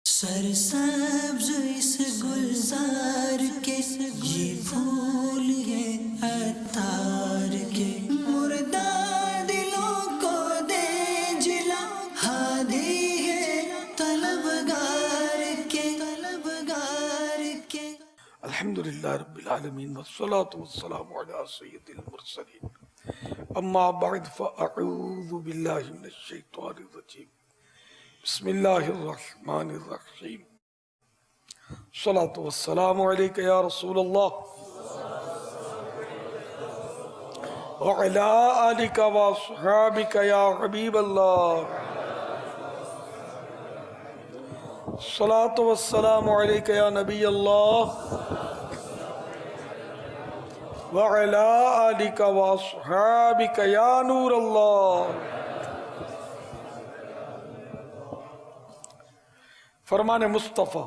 سرسبز اس گلزار کے یہ پھول ہیں عطار کے، مردہ دلوں کو دے جلا، ہادی ہے طلبگار کے، طلبگار کے۔ الحمدللہ رب العالمین والصلاة والسلام علی سید المرسلین، اما بعد فاعوذ باللہ من الشیطان الرجیم، بسم اللہ الرحمن الرحیم، الصلاة والسلام علیک یا رسول اللہ وعلی آلک واصحابک یا حبیب اللہ، الصلاة والسلام علیک یا نبی اللہ وعلی آلک واصحابک یا نور اللہ۔ فرمان مصطفیٰ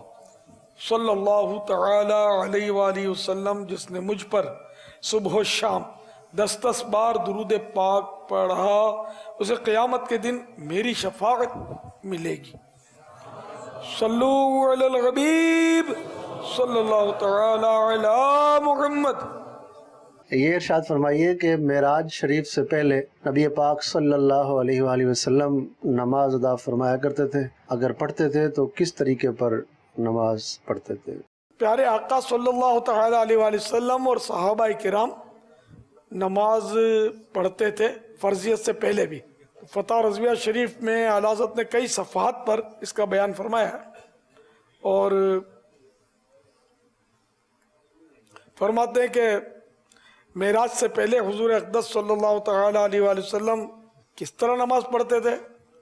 صلی اللہ تعالی علیہ وآلہ وسلم، جس نے مجھ پر صبح و شام 10 بار درود پاک پڑھا، اسے قیامت کے دن میری شفاعت ملے گی۔ صلو علی الحبیب صلی اللہ تعالی علی محمد۔ یہ ارشاد فرمائیے کہ معراج شریف سے پہلے نبی پاک صلی اللہ علیہ وآلہ وسلم نماز ادا فرمایا کرتے تھے، اگر پڑھتے تھے تو کس طریقے پر نماز پڑھتے تھے؟ پیارے آقا صلی اللہ تعالی علیہ وآلہ وسلم اور صحابہ کرام نماز پڑھتے تھے فرضیت سے پہلے بھی۔ فتح رضویہ شریف میں اعلیٰ حضرت نے کئی صفحات پر اس کا بیان فرمایا ہے، اور فرماتے ہیں کہ معراج سے پہلے حضور اقدس صلی اللہ تعالی علیہ وآلہ وسلم کس طرح نماز پڑھتے تھے؟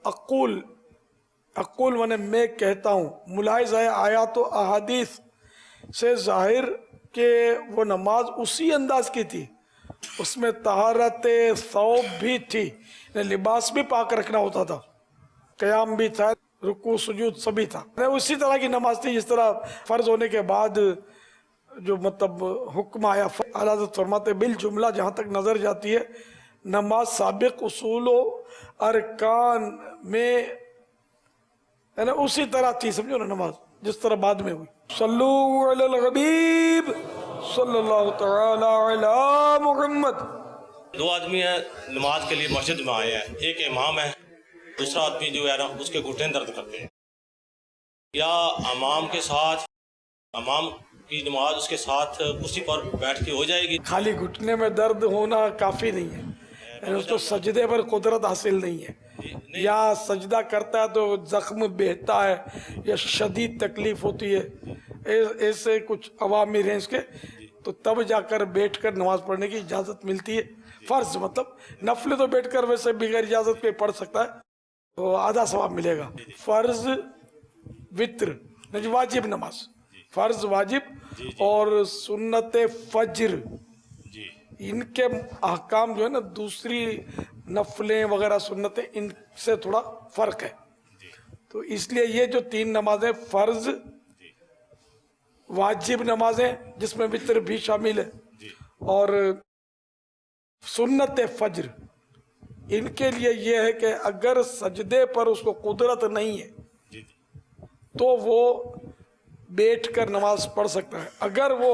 اقول مانے میں کہتا ہوں، ملاحظ ہے آیات و احادیث سے ظاہر کہ وہ نماز اسی انداز کی تھی، اس میں طہارت ثوب بھی تھی، لباس بھی پاک رکھنا ہوتا تھا، قیام بھی تھا، رکوع سجود سبھی تھا، اسی طرح کی نماز تھی جس طرح فرض ہونے کے بعد جو مطلب حکم آیا۔ اعلیٰ حضرت فرماتے بالجملہ جہاں تک نظر جاتی ہے نماز سابق اصول و ارکان میں اسی طرح تھی، سمجھو نا، نماز جس طرح بعد میں ہوئی۔ صلو علی الحبیب صلی اللہ تعالی علی محمد۔ دو آدمی ہیں نماز کے لیے مسجد میں آئے ہیں، ایک امام ہے، دوسرا آدمی جو ہے نا اس کے گھٹنے درد کرتے ہیں، یا امام کے ساتھ امام کی نماز اس کے ساتھ کرسی پر بیٹھ کے ہو جائے گی؟ خالی گھٹنے میں درد ہونا کافی نہیں ہے، یعنی اس کو سجدے پر قدرت حاصل نہیں ہے، یا سجدہ کرتا ہے تو زخم بہتا ہے یا شدید تکلیف ہوتی ہے، ایسے کچھ عوامر ہیں اس کے، تو تب جا کر بیٹھ کر نماز پڑھنے کی اجازت ملتی ہے۔ فرض مطلب نفل تو بیٹھ کر ویسے بغیر اجازت کے پڑھ سکتا ہے تو آدھا ثواب ملے گا۔ فرض وتر واجب نماز، فرض واجب اور سنت فجر، ان کے احکام جو ہے نا دوسری نفلیں وغیرہ سنتیں ان سے تھوڑا فرق ہے، تو اس لیے یہ جو 3 نمازیں فرض واجب نمازیں جس میں وتر بھی شامل ہے اور سنت فجر، ان کے لیے یہ ہے کہ اگر سجدے پر اس کو قدرت نہیں ہے تو وہ بیٹھ کر نماز پڑھ سکتا ہے۔ اگر وہ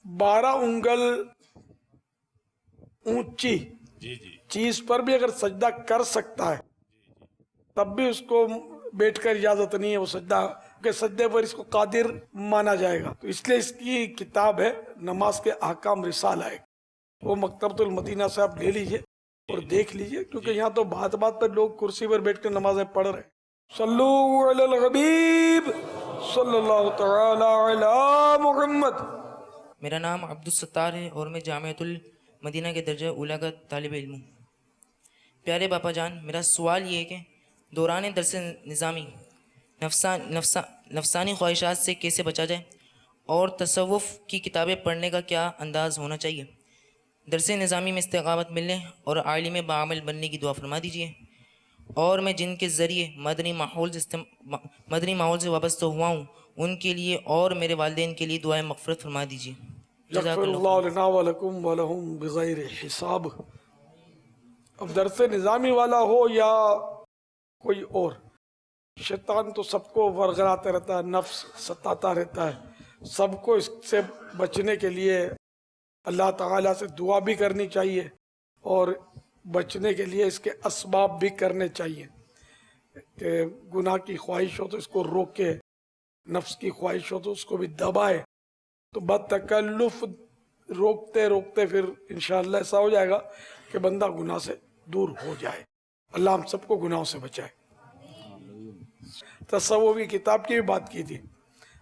12 انگل اونچی چیز پر بھی اگر سجدہ کر سکتا ہے تب بھی اس کو بیٹھ کر اجازت نہیں ہے، وہ سجدہ کہ سجدے پر اس کو قادر مانا جائے گا، تو اس لیے اس کی کتاب ہے نماز کے احکام رسالہ ہے، وہ مکتبۃ المدینہ سے آپ لے لیجئے اور دیکھ لیجئے، کیونکہ یہاں تو بات بات پر لوگ کرسی پر بیٹھ کر نمازیں پڑھ رہے ہیں۔ صلو علی الحبیب صلی اللہ تعالی علی محمد۔ میرا نام عبدالستار ہے اور میں جامعۃ المدینہ کے درجہ اولیٰ کا طالب علم ہوں۔ پیارے باپا جان، میرا سوال یہ ہے کہ دوران درس نظامی نفسانی خواہشات سے کیسے بچا جائے، اور تصوف کی کتابیں پڑھنے کا کیا انداز ہونا چاہیے؟ درس نظامی میں استقامت ملنے اور عالم بعمل بننے کی دعا فرما دیجیے، اور میں جن کے ذریعے مدنی ماحول سے وابستہ ہوا ہوں ان کے لیے اور میرے والدین کے لیے دعائیں مغفرت فرما دیجیے۔ یغفر اللہ لنا ولکم ولہم بغیر حساب۔ اب درس نظامی والا ہو یا کوئی اور، शैतान तो सबको वरगलाते रहता है, नफ्स सताता रहता है। सबको इससे बचने के लिए अल्लाह ताला से दुआ भी करनी चाहिए और बचने के लिए इसके असबाब भी करने चाहिए कि गुनाह की ख्वाहिश हो तो इसको रोके, नफ्स की ख्वाहिश हो तो उसको भी दबाए। तो बतकल्लुफ रोकते रोकते फिर इंशाअल्लाह ऐसा हो जाएगा कि बंदा गुनाह से दूर हो जाए। अल्लाह हम सबको गुनाहों से बचाए। तसव्वुफ की किताब की भी बात की थी।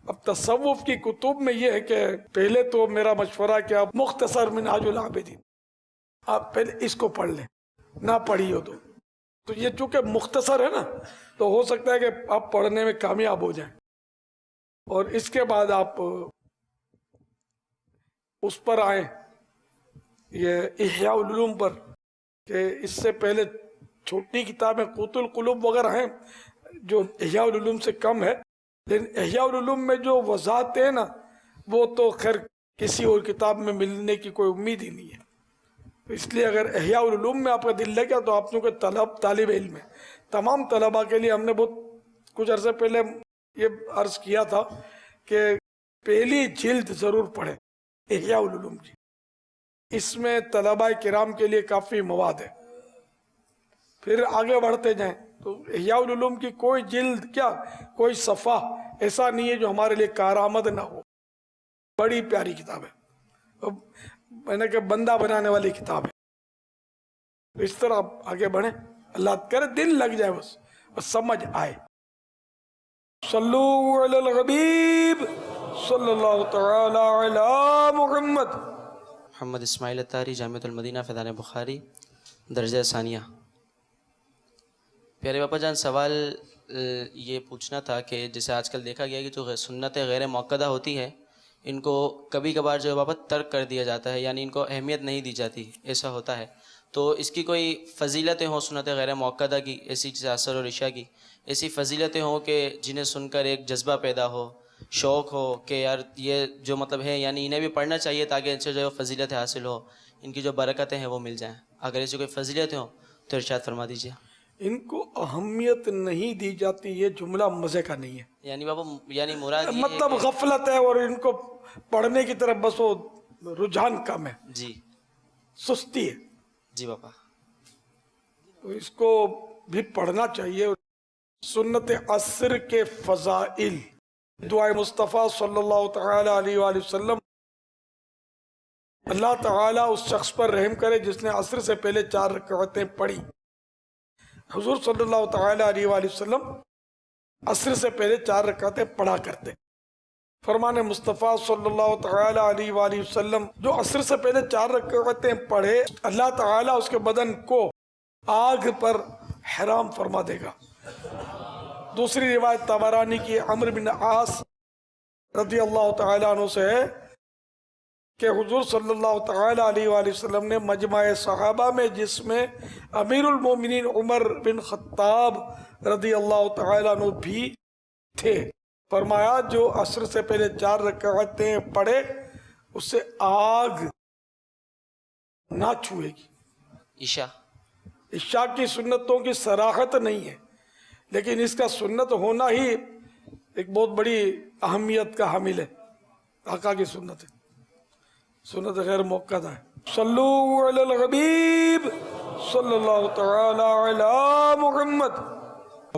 अब तसव्वुफ की कुतुब में ये है कि पहले तो मेरा मशवरा है कि आप मुख्तसर मिनहाजुल आबिदीन आप पहले इसको पढ़ लें, ना पढ़ी हो तो ये चूंकि मुख्तसर है ना, तो हो सकता है कि आप पढ़ने में कामयाब हो जाएं और इसके बाद आप उस पर आए, ये इह्या उल उलूम पर, कि इससे पहले छोटी किताबें क़ुतुल क़ुलूब वगैरह हैं जो इह्या उल उलूम से कम है, लेकिन इह्या उल उलूम में जो वज़ाहत है ना, वो तो खैर किसी और किताब में मिलने की कोई उम्मीद ही नहीं है। तो इसलिए अगर इह्या उल उलूम में आपका दिल लग गया तो आप लोगों के तालिब इल्म है, तमाम तलबा के लिए हमने बहुत कुछ अरसे पहले ये अर्ज़ किया था कि पहली जिल्द ज़रूर पढ़े इह्या उल उलूम की। इसमें तलबा किराम के लिए काफ़ी मवाद है। फिर आगे बढ़ते जाएं तो इह्या उल उलूम की कोई जिल्द क्या, कोई सफ़ा ऐसा नहीं है जो हमारे लिए कारआमद ना हो। बड़ी प्यारी किताब है, अब मैंने कहा बंदा बनाने वाली किताब है। तो इस तरह आप आगे बढ़े, अल्लाह करे दिल लग जाए, बस समझ आए। सल्लू अलल हबीब सल्लल्लाहु तआला अला मुहम्मद। मोहम्मद इस्माइल अत्तारी, जामिअतुल मदीना, फैज़ान बुखारी, दर्जा सानिया। प्यारे बापा जान, सवाल ये पूछना था कि जैसे आजकल देखा गया कि जो सुन्नतें गैर मुअक्कदा होती हैं, इनको कभी कभार जो बाबा तर्क कर दिया जाता है, यानी इनको अहमियत नहीं दी जाती, ऐसा होता है। तो इसकी कोई फ़जीलतें हों सुन्नतें गैर मुअक्कदा की, ऐसी जैसे असर और इशा की, ऐसी फ़जीलतें हों कि जिन्हें सुनकर एक जज्बा पैदा हो, शौक़ हो कि यार ये जो मतलब है, यानी इन्हें भी पढ़ना चाहिए ताकि इनसे जो फ़जीलतें हासिल हो, इनकी जो बरकतें हैं वो मिल जाएँ। अगर ऐसी कोई फ़जीलतें हों तो इरशाद फरमा दीजिए। इनको अहमियत नहीं दी जाती, ये जुमला मज़े का नहीं है। यानी बाबा, यानी मुराद ये मतलब गफलत है और इनको पढ़ने की तरफ बस वो रुझान कम है, जी सुस्ती है। जी बाबा, तो इसको भी पढ़ना चाहिए। सुन्नत असर के फ़ज़ाइल, दुआए मुस्तफ़ा सल्लल्लाहु तआला अलैहि वसल्लम, अल्लाह ताला उस शख्स पर रहम करे जिसने असर से पहले 4 रकातें पढ़ी। हुजूर सल्लल्लाहु तआला अलैहि वसल्लम असर से पहले 4 रकातें पढ़ा करते। फरमाने मुस्तफ़ा सल्लल्लाहु तआला अलैहि वसल्लम जो असर से पहले 4 रकातें पढ़े, अल्लाह ताला उसके बदन को आग पर हराम फरमा देगा। दूसरी रिवायत तबरानी की अम्र बिन आस रज़ी अल्लाह तआला अन्हु से है कि हुजूर सल्लल्लाहु तआला अलैहि वसल्लम ने मजमा सहाबा में, जिसमें अमीरुल मोमिनीन उमर बिन खत्ताब रज़ी अल्लाह तआला अन्हु भी थे, फरमाया जो असर से पहले 4 रकातें पढ़े उससे आग ना छुएगी। इशा की सुन्नतों की सराहत नहीं है, लेकिन इसका सुन्नत होना ही एक बहुत बड़ी अहमियत का हामिल है। आका की सुन्नत है, सुन्नत गैर मुअक्कदा है। सल्लू अलल हबीब सल्लल्लाहु तआला अला मुहम्मद।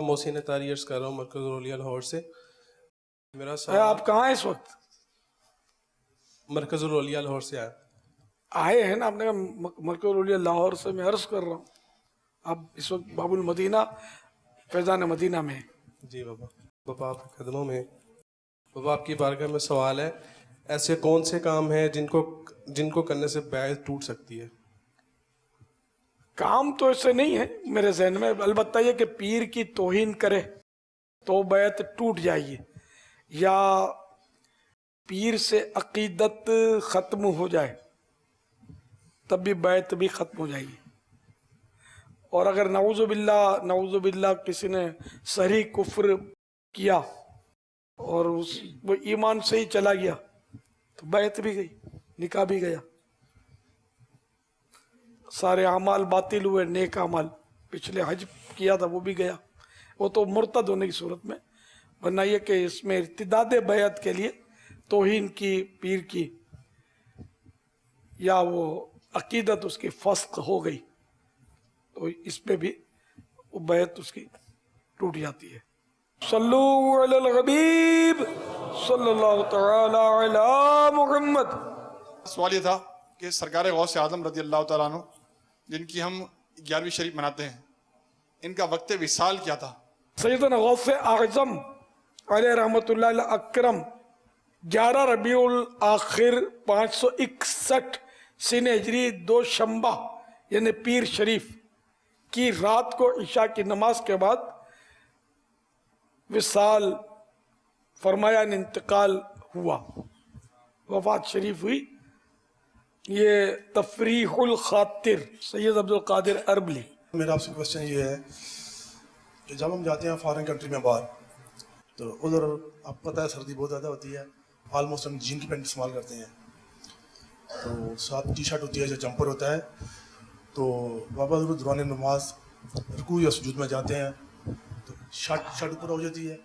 मोहसिन अत्तारी अर्ज़ कर रहा हूँ मरकज़ औलिया लाहौर से। मेरा आप कहाँ हैं इस वक्त? मरकज़ औलिया लाहौर से आए हैं ना, आपने कहा मरकज़ औलिया लाहौर से मैं अर्ज़ कर रहा हूँ। आप इस वक्त बाबुल मदीना फैज़ान मदीना में। जी बाबा, बाबा आपके कदमों में। बाबा आपकी बारगाह में सवाल है, ऐसे कौन से काम हैं जिनको करने से बैत टूट सकती है? काम तो ऐसे नहीं है मेरे जहन में, अलबत्ता ये कि पीर की तौहीन करे तो बैत टूट जाएगी, या पीर से अकीदत ख़त्म हो जाए तब भी बैत भी ख़त्म हो जाएगी। और अगर नऊज़ुबिल्लाह किसी ने सही कुफ्र किया और वो ईमान से ही चला गया तो बैत भी गई, निकाह भी गया, सारे अमाल बातिल हुए, नेक अमाल पिछले हज किया था वो भी गया। वो तो मुर्तद होने की सूरत में, वरना ये कि इसमें इर्तिदाद बैत के लिए तौहीन की पीर की या वो अकीदत उसकी फस्क हो गई तो इस पे भी वो बैत उसकी टूट जाती है। सल्लु अलल हबीब सल्लल्लाहु तआला अला मुहम्मद। सवाल ये था कि सरकार गौस आदम रज़ी अल्लाह तआला अन्हु जिनकी हम 11वीं शरीफ मनाते हैं, इनका वक्त विसाल क्या था? सैयदना गौस आज़म अलैहि रहमतुल्लाह अकरम 11 रबीउल आखिर 561 सीने हिजरी दोशंबा यानी पीर शरीफ की रात को ईशा की नमाज के बाद विसाल फरमाया, इंतकाल हुआ, वफात शरीफ हुई। ये तफरीहुल खातिर सैयद अब्दुल कादिर अरबली। मेरा आपसे क्वेश्चन ये है कि जब हम जाते हैं फॉरेन कंट्री में बाहर, तो उधर आपको पता है सर्दी बहुत ज़्यादा होती है, ऑलमोस्ट हम जीन की पैंट इस्तेमाल करते हैं, तो साथ टी शर्ट होती है, जो जंपर होता है। तो बाबा दौरान नमाज रुकू या सुजूद में जाते हैं तो शर्ट ऊपर हो जाती है,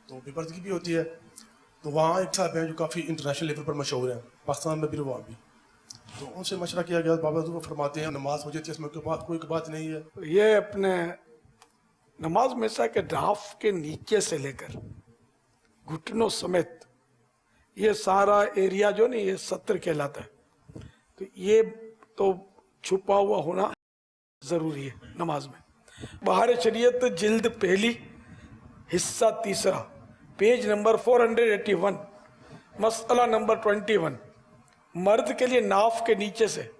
तो बेपर्दगी भी होती है। तो वहाँ एक साहब हैं जो काफ़ी इंटरनेशनल लेवल पर मशहूर हैं, पाकिस्तान में भी वहाँ भी, तो उनसे मशवरा किया गया, बाबा वो फरमाते हैं नमाज हो जाती है, इसमें कोई बात नहीं है। ये अपने नमाज में से के ढाफ के नीचे से लेकर घुटनों समेत ये सारा एरिया जो नहीं ये सत्र कहलाता है, तो ये तो छुपा हुआ होना जरूरी है नमाज में। बाहर शरीयत जिल्द पहली हिस्सा तीसरा पेज नंबर 481 मसला नंबर 21, मर्द के लिए नाफ के नीचे से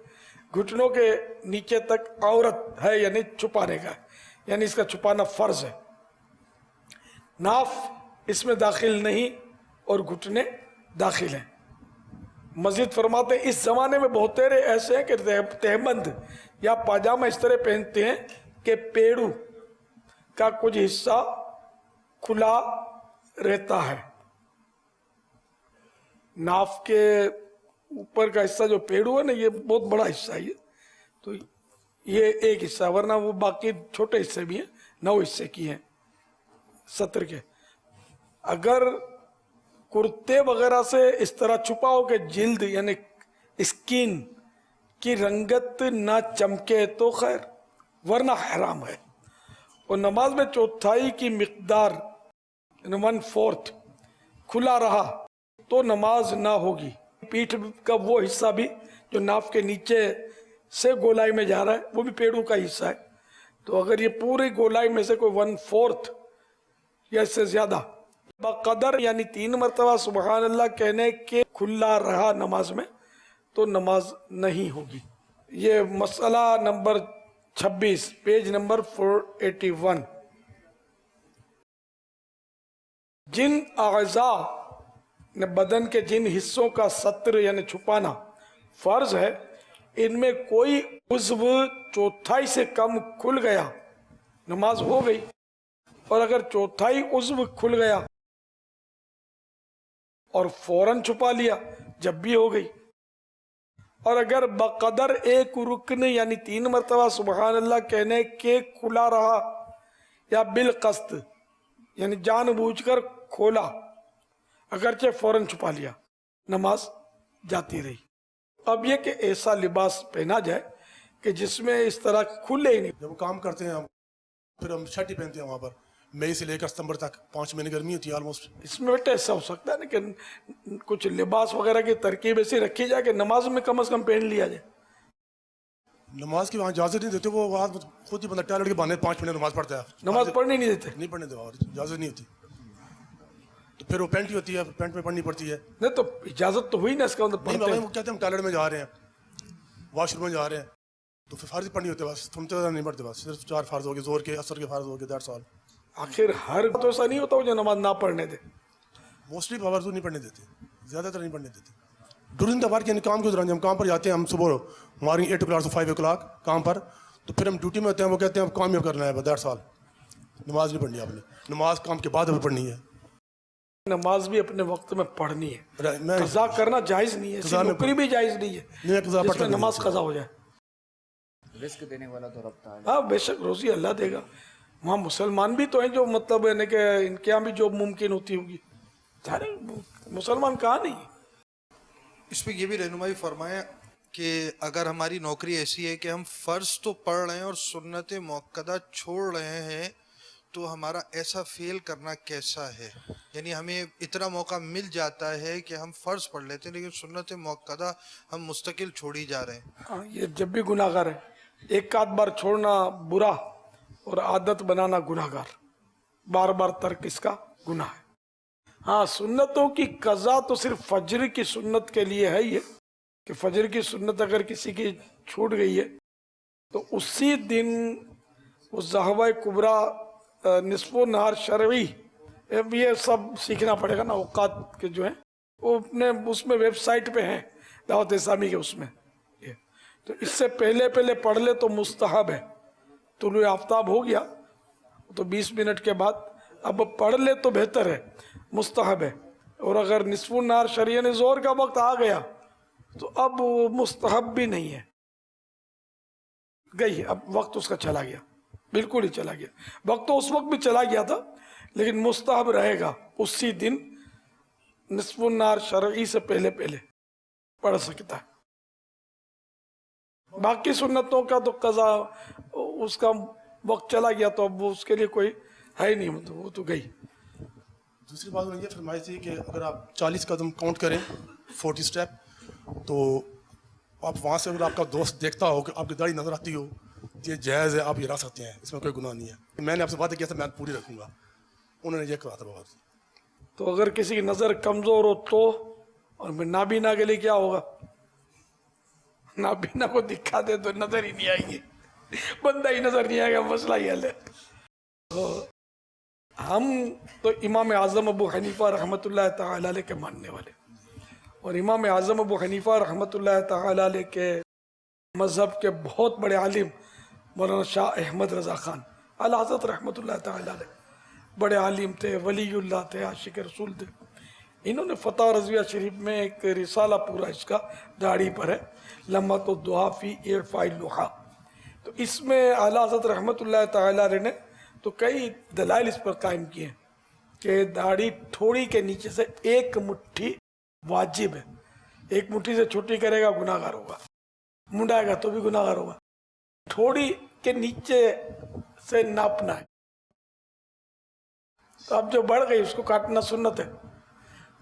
घुटनों के नीचे तक औरत है यानी छुपाने का, यानी इसका छुपाना फर्ज है। नाफ इसमें दाखिल नहीं और घुटने दाखिल हैं। मस्जिद फरमाते हैं इस जमाने में बहुत तेरे ऐसे हैं कि तहबंद या पाजामा इस तरह पहनते हैं कि पेड़ू का कुछ हिस्सा खुला रहता है। नाफ के ऊपर का हिस्सा जो पेड़ू है ना, ये बहुत बड़ा हिस्सा है, तो ये एक हिस्सा, वरना वो बाकी छोटे हिस्से भी हैं, 9 हिस्से की हैं सत्र के। अगर कुर्ते वगैरह से इस तरह छुपा हो कि जिल्द यानी स्किन की रंगत ना चमके तो खैर, वरना हराम है। और नमाज में चौथाई की मिकदार 1/4 खुला रहा तो नमाज ना होगी। पीठ का वो हिस्सा भी जो नाफ के नीचे से गोलाई में जा रहा है वो भी पेड़ों का हिस्सा है, तो अगर ये पूरी गोलाई में से कोई 1/4 या इससे ज्यादा बकदर यानी 3 मरतबा सुबहान अल्लाह कहने के खुला रहा नमाज में तो नमाज नहीं होगी। ये मसला नंबर 26 पेज नंबर 481। जिन आज़ा ने बदन के जिन हिस्सों का सत्र यानी छुपाना फर्ज है, इनमें कोई उज़्व चौथाई से कम खुल गया नमाज हो गई, और अगर चौथाई उज़्व खुल गया और फौरन छुपा लिया जब भी हो गई, और अगर बकदर एक रुकन यानी 3 मरतबा सुबहान अल्लाह कहने के खुला रहा या बिल कस्त यानी जानबूझकर खोला, अगरचे फौरन छुपा लिया, नमाज जाती रही। अब यह कि ऐसा लिबास पहना जाए कि जिसमें इस तरह खुले ही नहीं। जब वो काम करते हैं हम, फिर हम शर्ट ही पहनते हैं वहाँ पर, मई से लेकर सितंबर तक 5 महीने गर्मी होती है ऑलमोस्ट। इसमें बेटा ऐसा हो सकता है ना कि कुछ लिबास वगैरह की तरकीब ऐसी रखी जाए कि नमाज में कम से कम पहन लिया जाए। नमाज की वहाँ इजाज़त नहीं देते, वो वहाँ खुद ही बंदा टॉयलेट के बहाने 5 मिनट नमाज पढ़ता है, नमाज पढ़ने नहीं देते, नहीं पढ़ने देते और इजाज़त नहीं होती, तो फिर वो पेंट ही होती है, पेंट में पढ़नी पड़ती है। नहीं तो इजाजत तो हुई ना, इसका मतलब नहीं बाबा, वो कहते हैं हम टॉयलेट में जा रहे हैं, वॉशरूम में जा रहे हैं, तो फिर फर्ज पढ़नी होती है, बस तुम तो नहीं पढ़ते, बस सिर्फ 4 फर्ज हो गए, जोर के असर के फर्ज हो गए, दैट्स ऑल। आखिर हर तो ऐसा नहीं होता जो नमाज ना पढ़ने दे, मोस्टली बाबा नहीं पढ़ने देते, ज़्यादातर नहीं पढ़ने देते। ड्यूरिंग द वर्क यानी काम के दौरान, जब हम काम पर जाते हैं, हम सुबह मॉर्निंग 8 o'clock से 5 o'clock काम पर, तो फिर हम ड्यूटी में होते हैं, वो कहते हैं अब काम ही करना है, दैट्स ऑल, नमाज नहीं पढ़नी आपने, नमाज काम के बाद हमें पढ़नी है। नमाज भी अपने वक्त में पढ़नी है, मैं कज़ा करना जायज़ नहीं है, नौकरी भी जायज़ नहीं है जिसमें नमाज कज़ा हो जाए। रिस्क देने वाला तो रब ताला। हाँ बेशक रोज़ी अल्लाह देगा, वहाँ मुसलमान भी तो हैं जो मतलब यानी कि इनके यहाँ भी जॉब मुमकिन होती होगी, सारे मुसलमान कहाँ नहीं है। इस पर यह भी रहनुमाई फरमाएं कि अगर हमारी नौकरी ऐसी है कि हम फ़र्ज़ तो पढ़ रहे हैं और सुन्नत मुअक्कदा छोड़ रहे हैं, तो हमारा ऐसा फेल करना कैसा है? यानी हमें इतना मौका मिल जाता है कि हम फ़र्ज़ पढ़ लेते हैं लेकिन सुन्नत मुअक्कदा हम मुस्तकिल छोड़ी जा रहे हैं। हाँ, ये जब भी गुनाहगार है, एक आध बार छोड़ना बुरा और आदत बनाना गुनाहगार, बार बार तर्क इसका गुनाह है। हाँ, सुन्नतों की कज़ा तो सिर्फ फजर की सुन्नत के लिए है ये, कि फजर की सुन्नत अगर किसी की छूट गई है तो उसी दिन वो ज़हवा कुबरा, निस्फ़ो नहार शरवी, ये सब सीखना पड़ेगा ना। औकात के जो है वो अपने उसमें वेबसाइट पे हैं दावत इस्लामी के, उसमें ये तो इससे पहले पहले पढ़ ले तो मुस्तहब है। तुलू आफ्ताब हो गया तो 20 मिनट के बाद अब पढ़ ले तो बेहतर है, मुस्तहब है। और अगर निस्फ़ो नहार शरवी यानी ज़ोहर का वक्त आ गया तो अब वो मुस्तहब भी नहीं है, गई, अब वक्त उसका चला गया, बिल्कुल ही चला गया। वक्त तो उस वक्त भी चला गया था लेकिन मुस्तहब रहेगा, उसी दिन निस्फ़ो नहार शरई से पहले पहले पढ़ सकता है। बाकी सुन्नतों का तो कज़ा उसका वक्त चला गया तो अब वो उसके लिए कोई है ही नहीं, मतलब वो तो गई। दूसरी बात उन्होंने ये फरमाई थी कि अगर आप 40 कदम काउंट करें 40 स्टेप, तो आप वहाँ से अगर आपका दोस्त देखता हो कि आपकी दाढ़ी नजर आती हो, ये जायज़ है, आप ये रख सकते हैं, इसमें कोई गुनाह नहीं है। मैंने आपसे बातें किया था, मैं पूरी रखूँगा, उन्होंने ये कहा था बात। तो अगर किसी की नज़र कमज़ोर हो तो, और नाबीना के लिए क्या होगा? नाबीना को दिखा दे तो नज़र ही नहीं आएगी, बंदा ही नज़र नहीं आएगा, मसला ही हल है। तो हम तो इमाम आज़म अबू हनीफ़ा रहमतुल्लाह तआला अलैह के मानने वाले, और इमाम आज़म अबू हनीफ़ा रहमतुल्लाह तआला अलैह के मज़हब के बहुत बड़े आलिम मौलाना शाह अहमद रज़ा ख़ान आला हज़रत रहमतुल्लाह तआला अलैह, बड़े आलिम थे, वलीउल्लाह थे, आशिक रसूल थे। इन्होंने फ़तवा रज़विया शरीफ में एक रिसाला पूरा इसका दाढ़ी पर है, लम्मा तो दुआ फ़ी इरफ़ाइल लुहा। तो इसमें आला हज़रत रहमतुल्लाह तआला अलैह ने तो कई दलाइल इस पर कायम किए कि दाढ़ी थोड़ी के नीचे से एक मुट्ठी वाजिब है, एक मुट्ठी से छोटी करेगा गुनाहगार होगा, मुंडाएगा तो भी गुनाहगार होगा। थोड़ी के नीचे से नापना है, तो अब जो बढ़ गई उसको काटना सुन्नत है।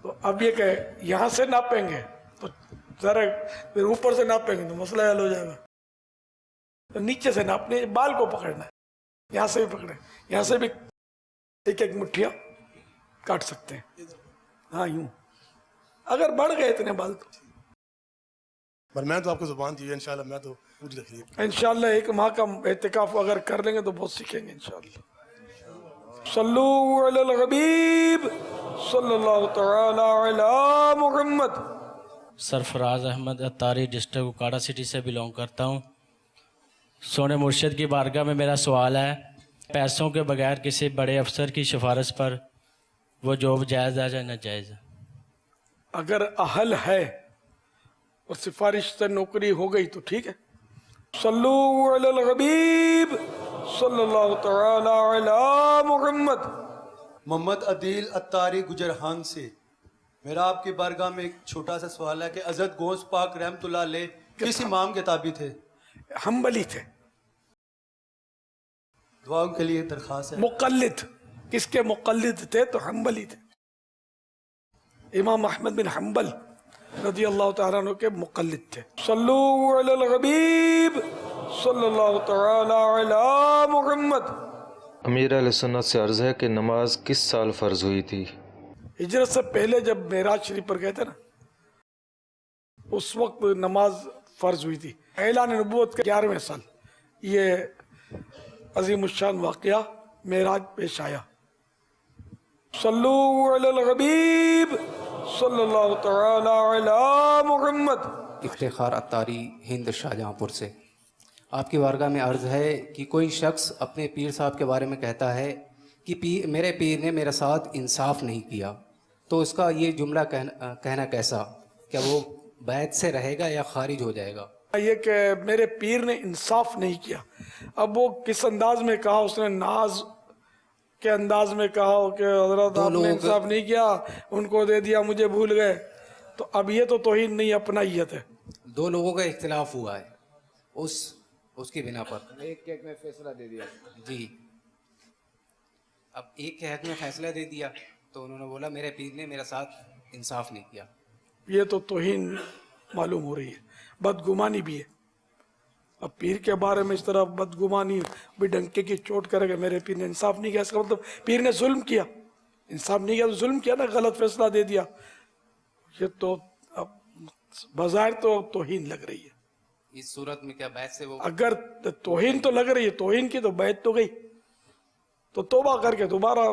तो अब ये कहे यहाँ से नापेंगे तो जरा फिर ऊपर से नापेंगे तो मसला हल हो जाएगा। तो नीचे से नापने, बाल को पकड़ना है, यहाँ से भी पकड़े, यहाँ से भी एक एक मुट्ठियाँ काट सकते हैं। हाँ, यूँ अगर बढ़ गए इतने बाल तो। पर मैं तो आपको ज़ुबान दी है, इंशाल्लाह मैं तो पूरी रखी है। इंशाल्लाह एक माह का एहतिकाफ अगर कर लेंगे तो बहुत सीखेंगे इंशाल्लाह। सल्लू अलल हबीब सल्लल्लाहु तआला अला मुहम्मद। सरफराज अहमद अत्तारी, डिस्ट्रिक्ट उकाड़ा सिटी से बिलोंग करता हूँ। सोने मुर्शिद की बारगाह में मेरा सवाल है, पैसों के बगैर किसी बड़े अफसर की सिफारिश पर वो जॉब जायज़ है या नाजायज़ है? अगर अहल है और सिफारिश से नौकरी हो गई तो ठीक है। सल्लू अलल हबीब सल्लल्लाहु तआला अला मुहम्मद। मोहम्मद अदील अत्तारी गुजरहान से मेरा आपकी बारगाह में एक छोटा सा सवाल है कि हज़रत गौस पाक रहमतुल्लाह अलैह किस इमाम के ताबी थे? हम्बली थे। दुआओं के लिए दरख्वास्त है। मुक़ल्लिद, किसके मुक़ल्लिद थे? तो हम्बली थे। इमाम अहमद बिन हम्बल रज़ी अल्लाह तआला अन्हु के मुक़ल्लिद थे। सल्लू अलल हबीब सल्लल्लाहु तआला अला मुहम्मद। अमीर अहले सुन्नत से अर्ज़ है कि नमाज किस साल फ़र्ज़ हुई थी? हिजरत से पहले जब मेराज शरीफ पर गए थे ना, उस वक्त नमाज फ़र्ज़ हुई थी। ऐलान नबूवत के 11वें साल ये अज़ीमुश्शान वाक़या मेराज पेश आया। सल्लू अलल हबीब सल्लल्लाहु तआला अला मुहम्मद। इफ्तिखार अत्तारी, हिंद, शाहजहाँपुर से। आपकी बारगाह में अर्ज़ है कि कोई शख्स अपने पीर साहब के बारे में कहता है कि मेरे पीर ने मेरे साथ इंसाफ नहीं किया, तो उसका ये जुमला कहना कैसा? क्या वो बैत से रहेगा या खारिज हो जाएगा? ये कि मेरे पीर ने इंसाफ नहीं किया, अब वो किस अंदाज में कहा, उसने नाज के अंदाज में कहा हो कि हजरत आपने इंसाफ नहीं किया, उनको दे दिया, मुझे भूल गए, तो अब ये तो तौहीन नहीं, अपनाइयत है। दो लोगों का इख्तिलाफ हुआ है उसकी बिना पर एक के हक में फैसला दे दिया जी। अब एक के हक में फैसला दे दिया तो उन्होंने बोला मेरे पीर ने मेरा साथ इंसाफ नहीं किया। ये तो तौहीन मालूम हो रही है, बदगुमानी भी है। अब पीर के बारे में इस तरह बदगुमानी भी डंके की चोट करेगा, मेरे पीर ने इंसाफ नहीं किया, इसका मतलब पीर ने जुल्म किया, इंसाफ नहीं किया तो जुल्म किया ना, गलत फैसला दे दिया। ये तो अब बाजार तो तौहीन लग रही है। इस सूरत में क्या बैत से वो अगर तौहीन तो लग रही है, तौहीन की तो बैत तो गई, तो तौबा करके दोबारा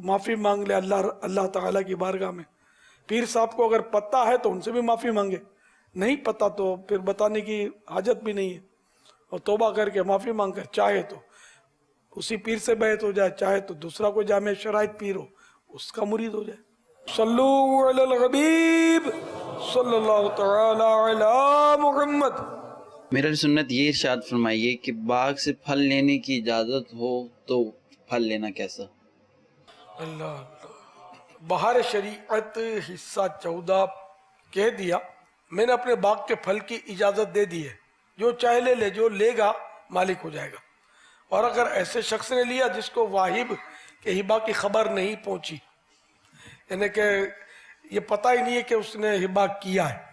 माफी मांग ले अल्लाह ताला की बारगाह में। पीर साहब को अगर पता है तो उनसे भी माफी मांगे, नहीं पता तो फिर बताने की हाजत भी नहीं है, और तौबा करके माफी मांग कर चाहे तो उसी पीर से बैत हो जाए, चाहे तो दूसरा कोई जामे शराइत पीर हो उसका मुरीद हो जाए। सल्लू अलल हबीब सल्लल्लाहु तआला अला मुहम्मद। मेरा सुन्नत ये इरशाद फरमाइए कि बाग से फल लेने की इजाज़त हो तो फल लेना कैसा? अल्लाह बहार शरीयत हिस्सा 14 कह दिया, मैंने अपने बाग के फल की इजाज़त दे दी है, जो चाहे ले ले, जो लेगा मालिक हो जाएगा। और अगर ऐसे शख्स ने लिया जिसको वाहिब के हिबा की खबर नहीं पहुंची, यानी कि ये पता ही नहीं है कि उसने हिबा किया है,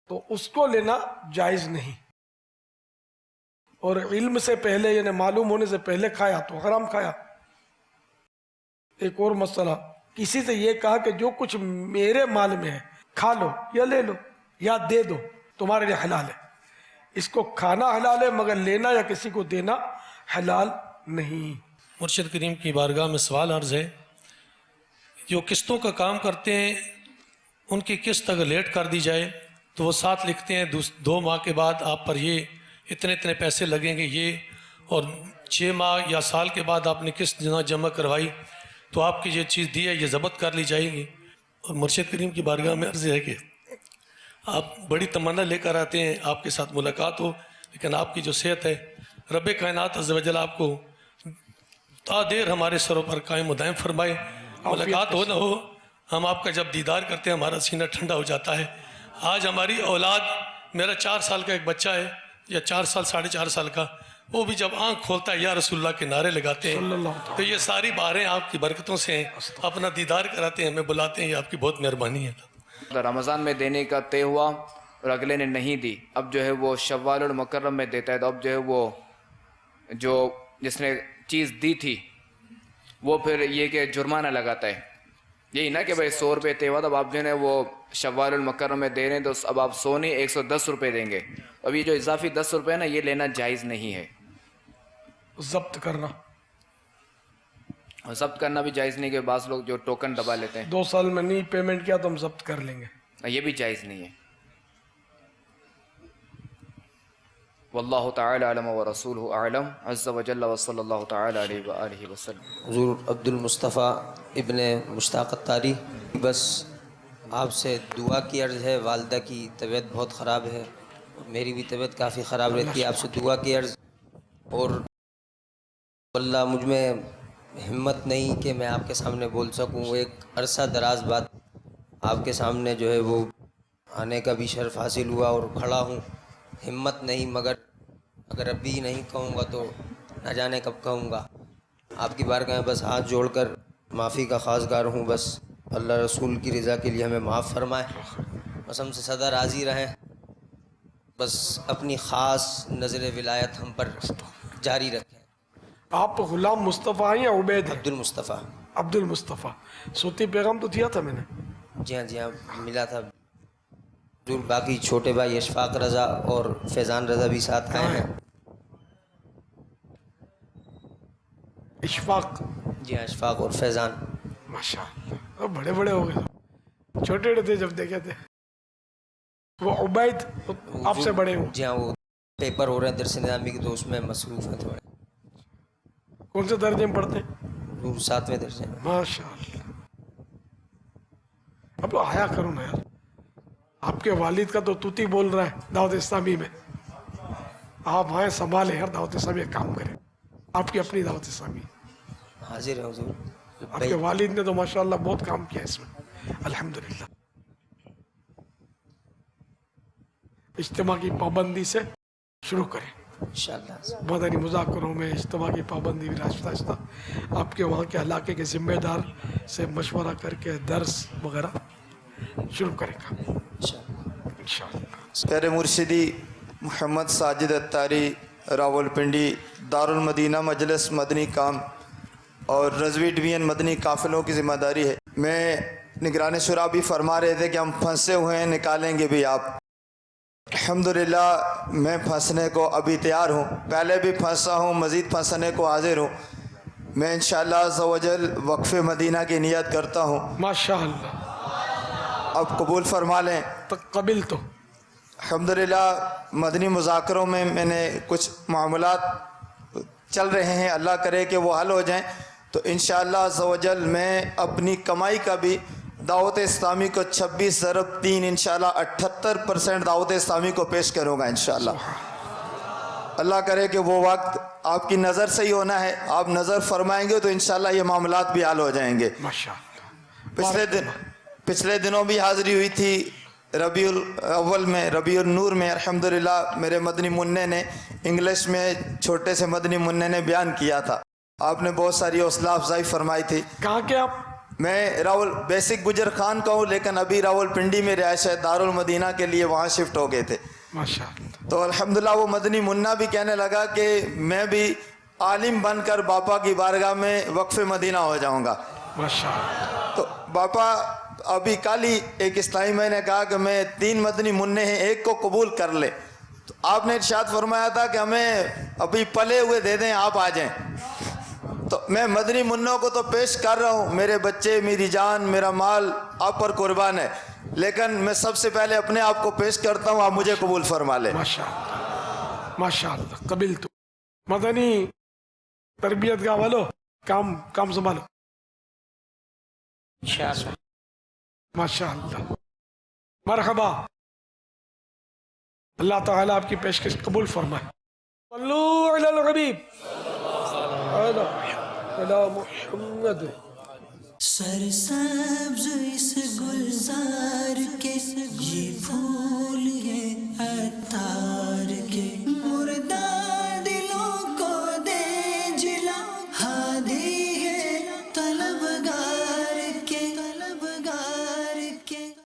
तो उसको लेना जायज नहीं। और इल्म से पहले यानी मालूम होने से पहले खाया तो हराम खाया। एक और मसला, किसी से ये कहा कि जो कुछ मेरे माल में है खा लो या ले लो या दे दो, तुम्हारे लिए हलाल है। इसको खाना हलाल है मगर लेना या किसी को देना हलाल नहीं। मुर्शिद करीम की बारगाह में सवाल अर्ज़ है, जो किस्तों का काम करते हैं उनकी किस्त अगर लेट कर दी जाए तो वो साथ लिखते हैं 2 माह के बाद आप पर ये इतने इतने पैसे लगेंगे ये, और 6 माह या साल के बाद आपने किस्त जमा करवाई तो आपकी ये चीज़ दी है ये ज़ब्त कर ली जाएगी। और मुर्शिद करीम की बारगाह में अर्ज़ है कि आप बड़ी तमन्ना लेकर आते हैं आपके साथ मुलाकात हो, लेकिन आपकी जो सेहत है रब कायनात अज़्ज़ व जल आपको ता देर हमारे सरों पर कायम दायम फरमाए। मुलाकात हो न हो, हम आपका जब दीदार करते हैं हमारा सीना ठंडा हो जाता है। आज हमारी औलाद, मेरा 4 साल का एक बच्चा है या 4 साल 4.5 साल का, वो भी जब आंख खोलता है या रसूलुल्लाह के नारे लगाते हैं, तो ये सारी बारें आपकी बरकतों से हैं, अपना दीदार कराते हैं, हमें बुलाते हैं, ये आपकी बहुत मेहरबानी है। रमज़ान में देने का तय हुआ और अगले ने नहीं दी, अब जो है वो शव्वाल मुकर्रम में देता है, तो अब जो है वो जो जिसने चीज़ दी थी वो फिर ये कि जुर्माना लगाता है, यही ना कि भाई 100 रुपये तय हुआ, तब आप जो है वो शव्वाल मुकर्रम में दे रहे हैं, तो अब आप 100 नहीं 110 रुपये देंगे। अब ये जो इजाफी 10 रुपये ना, ये लेना जायज़ नहीं है। जब्त करना और जब्त करना भी जायज़ नहीं, कि बाज़ लोग जो टोकन दबा लेते हैं, 2 साल में नहीं पेमेंट किया तो हम जब्त कर लेंगे, ये भी जायज़ नहीं है। वल्लाहु तआला अलम व रसूलुहु अअलम अज़्ज़ व जल्ल व सल्लल्लाहु तआला अलैहि व आलिहि वसल्लम। हुज़ूर अब्दुल मुस्तफ़ा इब्ने मुश्ताक़ अत्तारी, बस आपसे दुआ की अर्ज़ है। वालिदा की तबीयत बहुत ख़राब है, मेरी भी तबीयत काफ़ी ख़राब रहती है, आपसे दुआ की अर्ज़। और अल्लाह मुझ में हिम्मत नहीं कि मैं आपके सामने बोल सकूं, एक अरसा दराज बाद आपके सामने जो है वो आने का भी शर्फ हासिल हुआ और खड़ा हूँ, हिम्मत नहीं, मगर अगर अभी नहीं कहूँगा तो न जाने कब कहूँगा। आपकी बारगाह में बस हाथ जोड़कर माफ़ी का ख़ासगार हूँ, बस अल्लाह रसूल की रज़ा के लिए हमें माफ़ फरमाए, बस हमसे सदा राज़ी रहें, बस अपनी ख़ास नज़र विलायत हम पर जारी रखें। आप गुलाम मुस्तफ़ा हैं या उबैद हैं? अब्दुल मुस्तफ़ा। अब्दुल मुस्तफ़ा, सूती पैगाम तो दिया था मैंने। जी हाँ मिला था। दूर बाकी छोटे भाई इशफाक रज़ा और फैज़ान रज़ा भी साथ आए हैं। इशफाक? जी हाँ, इशफाक और फैज़ान। माशाअल्लाह, अब बड़े बड़े हो गए, छोटे छोटे थे जब देखे थे। वो उबैद आपसे बड़े हो? जी हाँ, वो पेपर हो रहे हैं दरस निज़ामी के, तो उसमें मसरूफ़ हैं थोड़े। कौन से दर्जे में पढ़ते हैं? वो 7वें दर्जे में। माशाअल्लाह। अब तो आया करो ना यार, आपके वालिद का तो तूती बोल रहा है दावत इस्लामी में, आप आए संभाले यार, दावत इस्लामी काम करें, आपकी अपनी दावत इस्लामी। हाजिर हैं हुजूर। आपके वालिद ने तो माशाल्लाह बहुत काम किया इसमें, अल्हम्दुलिल्लाह। इज्तिमा की पाबंदी से शुरू करें इंशाअल्लाह। मदनी मुज़ाकरों में इज्तिमा की पाबंदी भी आहिस्ता आहिस्ता आपके वहाँ के इलाके के ज़िम्मेदार से मशवरा करके दर्स वगैरह शुरू करेगा इंशाअल्लाह। प्यारे मुर्शिदी मोहम्मद साजिद अत्तारी रावलपिंडी दारुल मदीना मजलिस मदनी काम और रजवी डिवीजन मदनी काफ़िलों की ज़िम्मेदारी है। मैं निगरान शुरा भी फरमा रहे थे कि हम फंसे हुए हैं, निकालेंगे भी आप। अल्हम्दुलिल्लाह मैं फंसने को अभी तैयार हूँ, पहले भी फंसा हूँ, मज़ीद फंसने को हाजिर हूँ। मैं इंशाअल्लाह अज़्ज़वजल वक्फ़े मदीना की नियत करता हूँ। माशाअल्लाह। अब कबूल फरमा लें। कबिल तो अल्हम्दुलिल्लाह मदनी मुज़ाकरों में मैंने कुछ मामलात चल रहे हैं, अल्लाह करे कि वो हल हो जाएं, तो इंशाअल्लाह अज़्ज़वजल मैं अपनी कमाई का भी दावत इस्लामी को 26 ज़रब 3 इंशाअल्लाह 78% दावत इस्लामी को पेश करूँगा इंशाअल्लाह। अल्लाह करे कि वो वक्त आपकी नज़र से ही होना है, आप नज़र फरमाएंगे तो इंशाअल्लाह ये मामलात भी हल हो जाएंगे। पिछले दिनों भी हाज़िरी हुई थी रबीउल अव्वल में, रबीउल नूर में। अल्हम्दुलिल्लाह मेरे मदनी मुन्ने ने इंग्लिश में, छोटे से मदनी मुन्ने ने बयान किया था, आपने बहुत सारी हौसला अफजाई फरमाई थी। कहाँ के आप? मैं रावल बेसिक गुजर खान का हूँ, लेकिन अभी रावलपिंडी में रिहाइश है, दारुल मदीना के लिए वहाँ शिफ्ट हो गए थे। माशाअल्लाह। तो अल्हम्दुलिल्लाह वो मदनी मुन्ना भी कहने लगा कि मैं भी आलिम बनकर बापा की बारगाह में वक्फ़े मदीना हो जाऊँगा। माशाअल्लाह। तो बापा अभी कल ही एक इस्लामी भाई ने कहा कि मैं 3 मदनी मुन्ने हैं, एक को कबूल कर ले। तो आपने इरशाद फरमाया था कि हमें अभी पले हुए दे दें, आप आ जाएं। तो मैं मदनी मुन्नों को तो पेश कर रहा हूँ, मेरे बच्चे, मेरी जान, मेरा माल आप पर कुर्बान है, लेकिन मैं सबसे पहले अपने आप को पेश करता हूँ, आप मुझे कबूल फरमा ले। माशाअल्लाह माशाअल्लाह। कबिल तो मदनी तरबियत का वालो काम संभालो इंशाअल्लाह। माशाअल्लाह। मरहबा। अल्लाह ताला आपकी पेशकश कबूल फरमाए। सल्लू अलल हबीब अला मुहम्मद। सरसब्ज इस गुलजार के ये फूल